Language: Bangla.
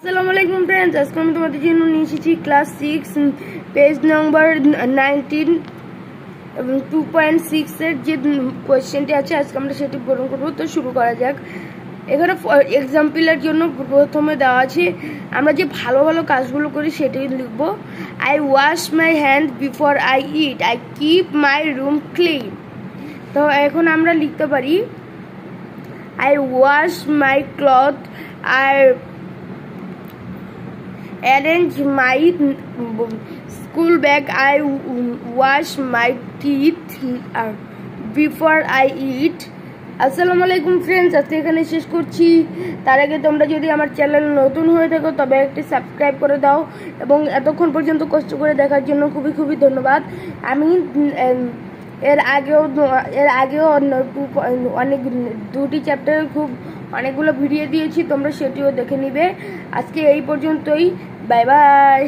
Assalamualaikum friends, আজকে আমি তোমাদের জন্য নিয়ে এসেছি ক্লাস 6 পেজ নাম্বার 19 এবং 2.6 এর যে কোশ্চেনটি আছে আজকে আমরা সেটি পূরণ করব। তো শুরু করা যাক। এখানে এক্সাম্পলের জন্য প্রথমে দেওয়া আছে আমরা যে ভালো ভালো কাজগুলো করি সেটাই লিখব। I wash my hand before I eat, I keep my room clean. তো এখন আমরা লিখতে পারি I wash my cloth, I arrange my school bag, I wash my teeth before I eat. আসসালামু আলাইকুম ফ্রেন্ডস, আজকে এখানে শেষ করছি। তার আগে তোমরা যদি আমার চ্যানেল নতুন হয়ে থাকো তবে একটি সাবস্ক্রাইব করে দাও এবং এতক্ষণ পর্যন্ত কষ্ট করে দেখার জন্য খুবই খুবই ধন্যবাদ। আমি এর আগেও অনেক দুটি চ্যাপ্টারে খুব অনেকগুলো ভিডিও দিয়েছি, তোমরা সেটিও দেখে নিবে। আজকে এই পর্যন্তই, বাই বাই।